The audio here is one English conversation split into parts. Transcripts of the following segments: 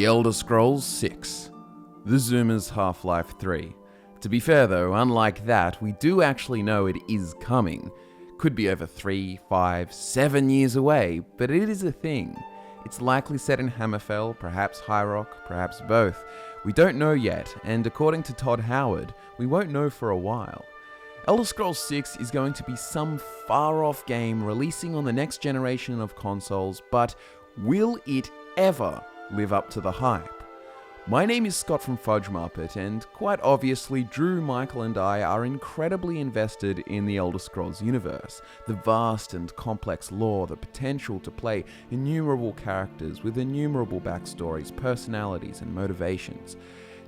The Elder Scrolls 6. The Zoomer's Half-Life 3. To be fair though, unlike that, we do actually know it is coming. Could be over 3, 5, 7 years away, but it is a thing. It's likely set in Hammerfell, perhaps High Rock, perhaps both. We don't know yet, and according to Todd Howard, we won't know for a while. Elder Scrolls 6 is going to be some far-off game releasing on the next generation of consoles, but will it ever live up to the hype? My name is Scott from FudgeMuppet, and quite obviously Drew, Michael and I are incredibly invested in the Elder Scrolls universe, the vast and complex lore, the potential to play innumerable characters with innumerable backstories, personalities and motivations.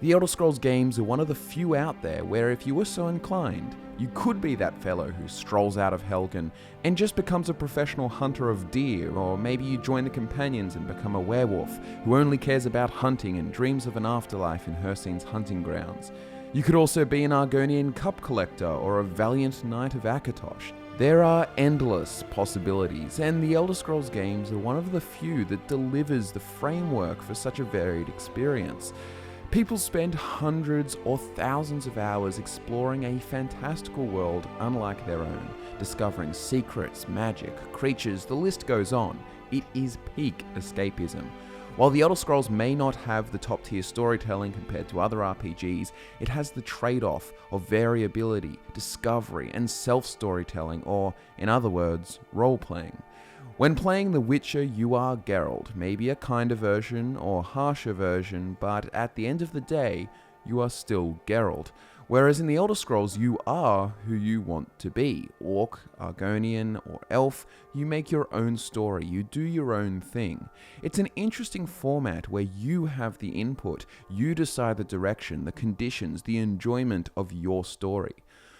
The Elder Scrolls games are one of the few out there where if you were so inclined, you could be that fellow who strolls out of Helgen and just becomes a professional hunter of deer, or maybe you join the companions and become a werewolf who only cares about hunting and dreams of an afterlife in Hircine's hunting grounds. You could also be an Argonian cup collector or a valiant knight of Akatosh. There are endless possibilities, and the Elder Scrolls games are one of the few that delivers the framework for such a varied experience. People spend hundreds or thousands of hours exploring a fantastical world unlike their own, discovering secrets, magic, creatures, the list goes on. It is peak escapism. While the Elder Scrolls may not have the top tier storytelling compared to other RPGs, it has the trade-off of variability, discovery, and self-storytelling, or, in other words, role-playing. When playing The Witcher, you are Geralt, maybe a kinder version or harsher version, but at the end of the day, you are still Geralt. Whereas in the Elder Scrolls, you are who you want to be. Orc, Argonian, or Elf, you make your own story, you do your own thing. It's an interesting format where you have the input, you decide the direction, the conditions, the enjoyment of your story.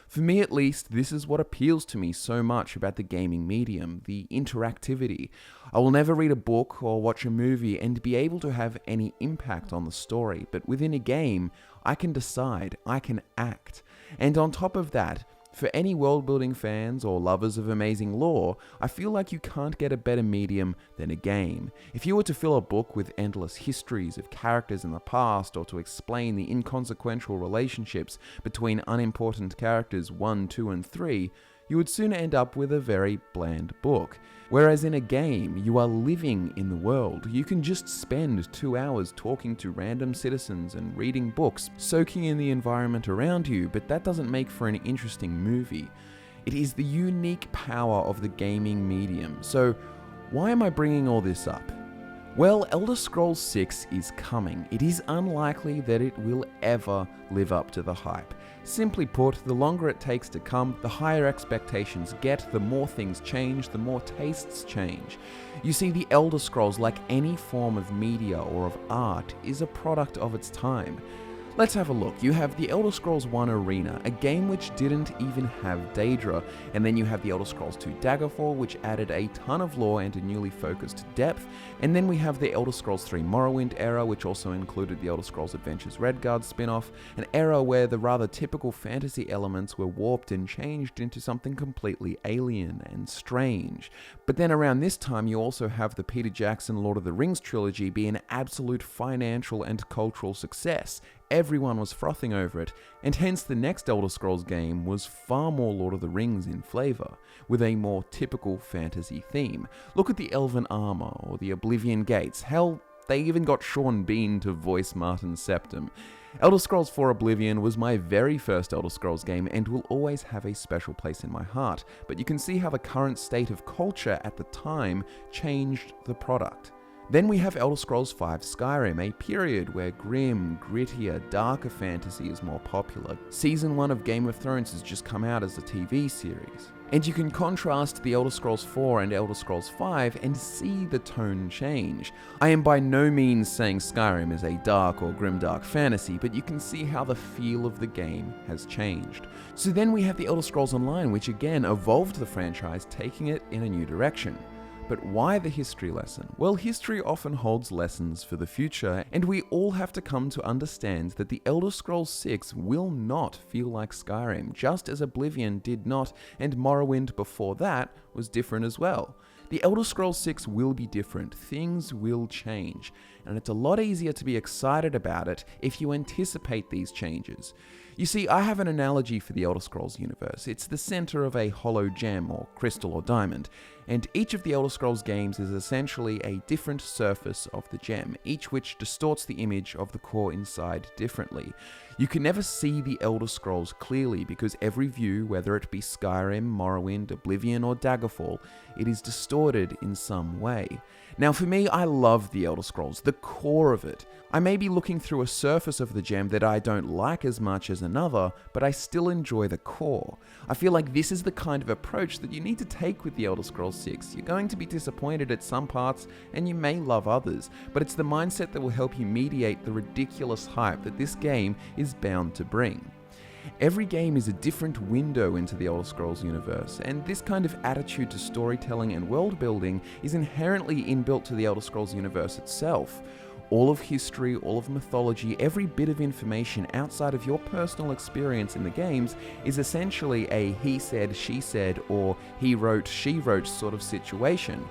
For me at least, this is what appeals to me so much about the gaming medium, the interactivity. I will never read a book or watch a movie and be able to have any impact on the story, but within a game, I can decide, I can act. And on top of that, for any world-building fans or lovers of amazing lore, I feel like you can't get a better medium than a game. If you were to fill a book with endless histories of characters in the past, or to explain the inconsequential relationships between unimportant characters 1, 2, and 3, you would soon end up with a very bland book. Whereas in a game, you are living in the world. You can just spend 2 hours talking to random citizens and reading books, soaking in the environment around you, but that doesn't make for an interesting movie. It is the unique power of the gaming medium. So why am I bringing all this up? Well, Elder Scrolls 6 is coming. It is unlikely that it will ever live up to the hype. Simply put, the longer it takes to come, the higher expectations get, the more things change, the more tastes change. You see, the Elder Scrolls, like any form of media or of art, is a product of its time. Let's have a look. You have the Elder Scrolls 1 Arena, a game which didn't even have Daedra, and then you have the Elder Scrolls 2 Daggerfall, which added a ton of lore and a newly focused depth, and then we have the Elder Scrolls 3 Morrowind era, which also included the Elder Scrolls Adventures Redguard spin-off, an era where the rather typical fantasy elements were warped and changed into something completely alien and strange. But then around this time you also have the Peter Jackson Lord of the Rings trilogy be an absolute financial and cultural success. Everyone was frothing over it, and hence the next Elder Scrolls game was far more Lord of the Rings in flavour, with a more typical fantasy theme. Look at the Elven Armour or the Oblivion Gates. Hell, they even got Sean Bean to voice Martin Septim. Elder Scrolls 4 Oblivion was my very first Elder Scrolls game and will always have a special place in my heart, but you can see how the current state of culture at the time changed the product. Then we have Elder Scrolls 5 Skyrim, a period where grim, grittier, darker fantasy is more popular. Season 1 of Game of Thrones has just come out as a TV series. And you can contrast the Elder Scrolls 4 and Elder Scrolls 5 and see the tone change. I am by no means saying Skyrim is a dark or grimdark fantasy, but you can see how the feel of the game has changed. So then we have the Elder Scrolls Online, which again evolved the franchise, taking it in a new direction. But why the history lesson? Well, history often holds lessons for the future, and we all have to come to understand that the Elder Scrolls 6 will not feel like Skyrim, just as Oblivion did not, and Morrowind before that was different as well. The Elder Scrolls 6 will be different, things will change, and it's a lot easier to be excited about it if you anticipate these changes. You see, I have an analogy for the Elder Scrolls universe. It's the center of a hollow gem, or crystal or diamond, and each of the Elder Scrolls games is essentially a different surface of the gem, each which distorts the image of the core inside differently. You can never see the Elder Scrolls clearly because every view, whether it be Skyrim, Morrowind, Oblivion, or Daggerfall, it is distorted in some way. Now for me, I love the Elder Scrolls, the core of it. I may be looking through a surface of the gem that I don't like as much as another, but I still enjoy the core. I feel like this is the kind of approach that you need to take with the Elder Scrolls 6. You're going to be disappointed at some parts, and you may love others, but it's the mindset that will help you mediate the ridiculous hype that this game is bound to bring. Every game is a different window into the Elder Scrolls universe, and this kind of attitude to storytelling and world building is inherently inbuilt to the Elder Scrolls universe itself. All of history, all of mythology, every bit of information outside of your personal experience in the games is essentially a he said, she said, or he wrote, she wrote sort of situation.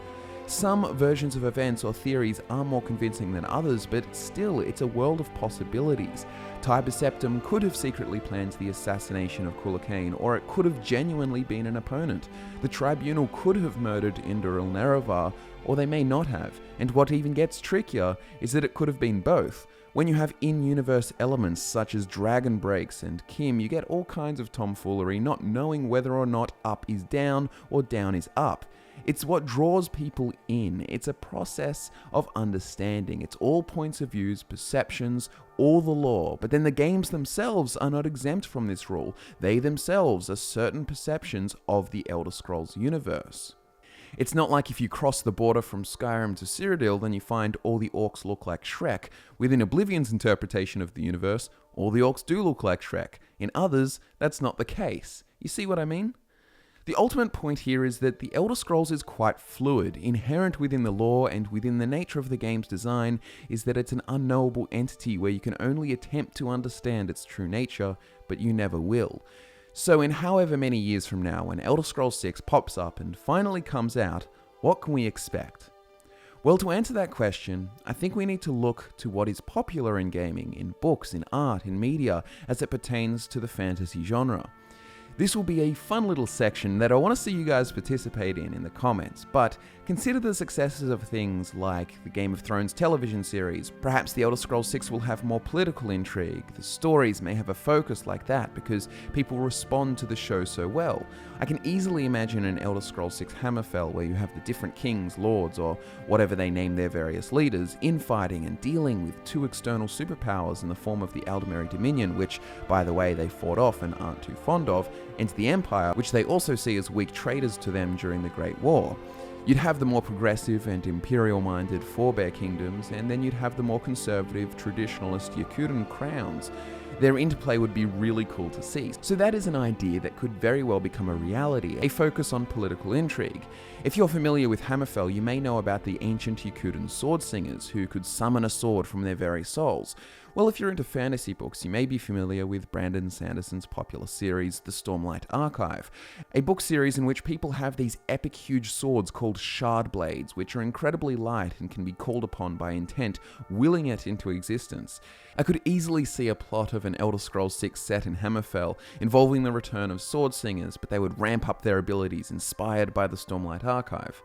Some versions of events or theories are more convincing than others, but still, it's a world of possibilities. Tiber Septim could have secretly planned the assassination of Khulakain, or it could have genuinely been an opponent. The Tribunal could have murdered Indoril Nerevar, or they may not have, and what even gets trickier is that it could have been both. When you have in-universe elements such as Dragon Breaks and Kim, you get all kinds of tomfoolery, not knowing whether or not up is down or down is up. It's what draws people in. It's a process of understanding. It's all points of views, perceptions, all the lore. But then the games themselves are not exempt from this rule. They themselves are certain perceptions of the Elder Scrolls universe. It's not like if you cross the border from Skyrim to Cyrodiil, then you find all the orcs look like Shrek. Within Oblivion's interpretation of the universe, all the orcs do look like Shrek. In others, that's not the case. You see what I mean? The ultimate point here is that the Elder Scrolls is quite fluid. Inherent within the lore and within the nature of the game's design is that it's an unknowable entity where you can only attempt to understand its true nature, but you never will. So in however many years from now, when Elder Scrolls 6 pops up and finally comes out, what can we expect? Well, to answer that question, I think we need to look to what is popular in gaming, in books, in art, in media, as it pertains to the fantasy genre. This will be a fun little section that I want to see you guys participate in the comments, but consider the successes of things like the Game of Thrones television series. Perhaps the Elder Scrolls 6 will have more political intrigue. The stories may have a focus like that because people respond to the show so well. I can easily imagine an Elder Scrolls 6 Hammerfell where you have the different kings, lords, or whatever they name their various leaders, infighting and dealing with two external superpowers in the form of the Aldmeri Dominion, which, by the way, they fought off and aren't too fond of, and the Empire, which they also see as weak traitors to them during the Great War. You'd have the more progressive and imperial-minded Forebear kingdoms, and then you'd have the more conservative, traditionalist Yakutan crowns. Their interplay would be really cool to see. So that is an idea that could very well become a reality, a focus on political intrigue. If you're familiar with Hammerfell, you may know about the ancient Yakutan sword singers who could summon a sword from their very souls. Well, if you're into fantasy books, you may be familiar with Brandon Sanderson's popular series, The Stormlight Archive, a book series in which people have these epic huge swords called shard blades, which are incredibly light and can be called upon by intent, willing it into existence. I could easily see a plot of an Elder Scrolls 6 set in Hammerfell involving the return of sword singers, but they would ramp up their abilities inspired by the Stormlight Archive.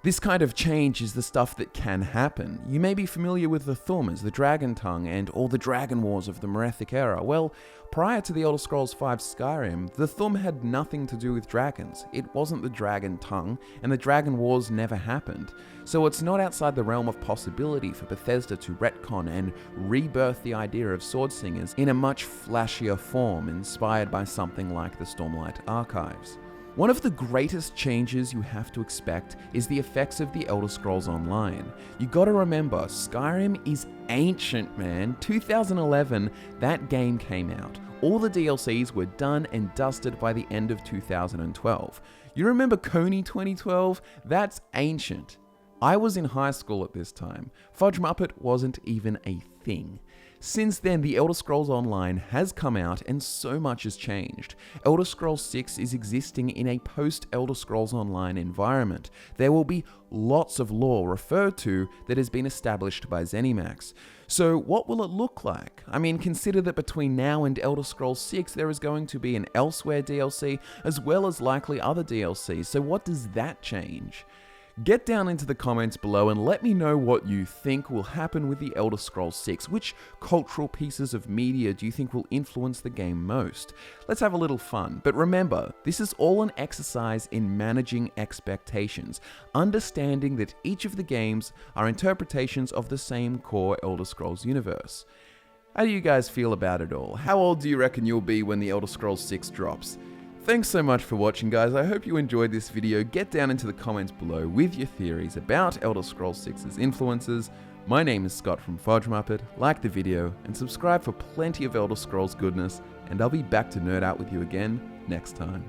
This kind of change is the stuff that can happen. You may be familiar with the Thum as the Dragon Tongue and all the Dragon Wars of the Merethic era. Well, prior to the Elder Scrolls V Skyrim, the Thum had nothing to do with dragons. It wasn't the Dragon Tongue, and the Dragon Wars never happened. So it's not outside the realm of possibility for Bethesda to retcon and rebirth the idea of sword singers in a much flashier form, inspired by something like the Stormlight Archives. One of the greatest changes you have to expect is the effects of the Elder Scrolls Online. You gotta remember, Skyrim is ancient, man. 2011, that game came out. All the DLCs were done and dusted by the end of 2012. You remember Coney 2012? That's ancient. I was in high school at this time. FudgeMuppet wasn't even a thing. Since then, The Elder Scrolls Online has come out and so much has changed. Elder Scrolls 6 is existing in a post-Elder Scrolls Online environment. There will be lots of lore referred to that has been established by ZeniMax. So what will it look like? I mean, consider that between now and Elder Scrolls 6 there is going to be an Elsewhere DLC as well as likely other DLCs, so what does that change? Get down into the comments below and let me know what you think will happen with the Elder Scrolls 6. Which cultural pieces of media do you think will influence the game most? Let's have a little fun. But remember, this is all an exercise in managing expectations, understanding that each of the games are interpretations of the same core Elder Scrolls universe. How do you guys feel about it all? How old do you reckon you'll be when the Elder Scrolls 6 drops? Thanks so much for watching, guys. I hope you enjoyed this video. Get down into the comments below with your theories about Elder Scrolls 6's influences. My name is Scott from FudgeMuppet. Like the video and subscribe for plenty of Elder Scrolls goodness, and I'll be back to nerd out with you again next time.